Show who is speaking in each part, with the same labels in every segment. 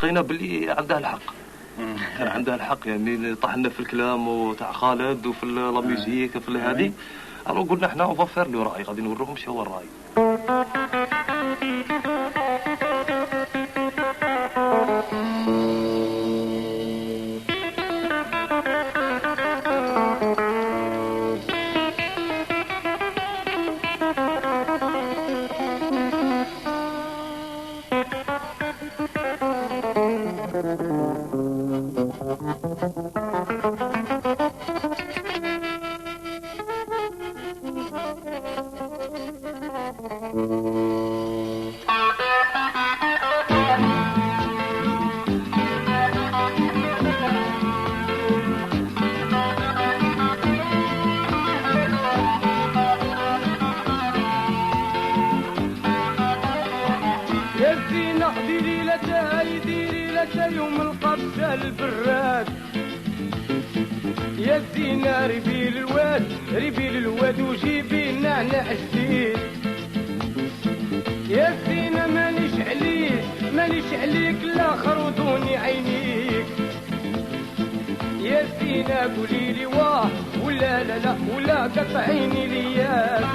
Speaker 1: لقينا باللي عندها الحق. كان عندها الحق يعني، طحنا في الكلام وتاع خالد وفي لا ميوزيك في هذه. الو قلنا احنا اون فير لو راي، غادي نوريهم شنو هو الراي.
Speaker 2: يوم القبشة البراد يا زينة ريبي للواد وجيبي النعناع جديد. يا زينة مانيش عليك لا خرطوني عينيك. يا زينة قوليلي واه ولا لا ولا قطعيني لياك.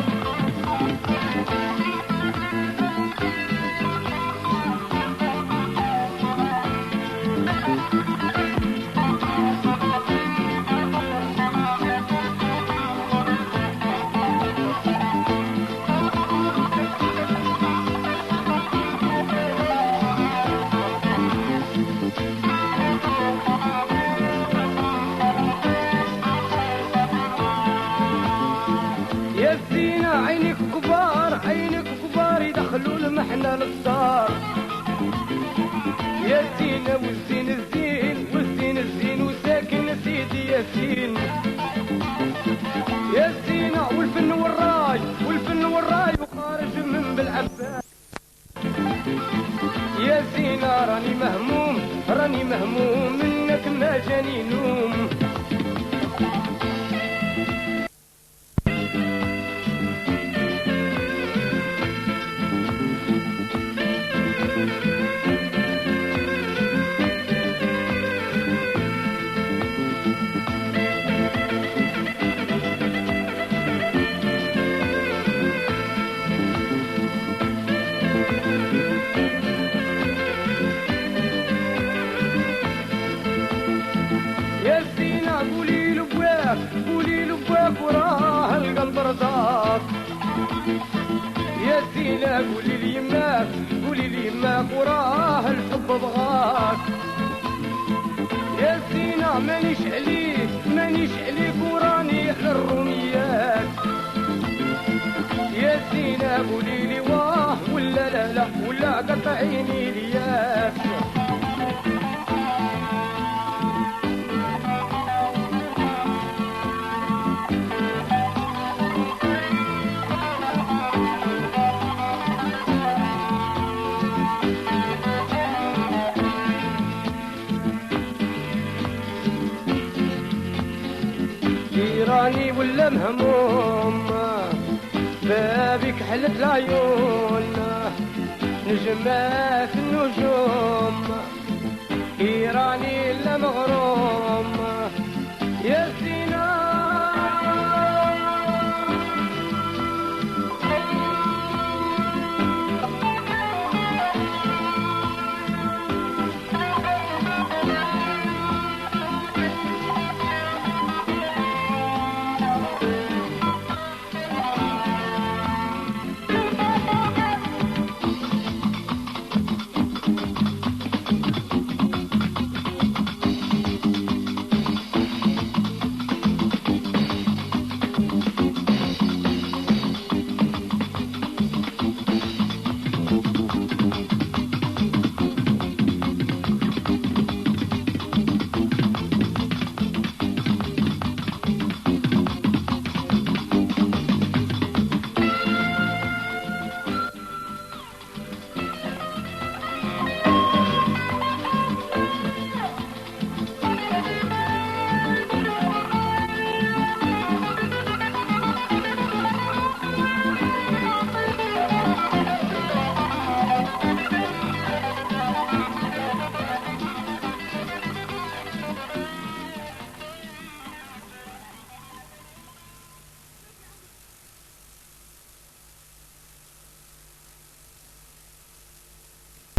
Speaker 2: عينك كبار يدخلوا المحنة للدار. يا زينة والزين الزين وساكن سيدي ياسين. يا زينة والفن والراي وخارج من بالعباس. يا زينة راني مهموم منك ما جاني نوم. قولي لبواك وراه القلب رزاق. يا زينة قولي لي يماك وراه الحب بغاك. يا زينة مانيش عليك وراني على الروميات. يا زينة قولي لي واه ولا لا ولا قطعيني لياك. راني ولا مهموم بابك حلت العيون نجمة في النجوم.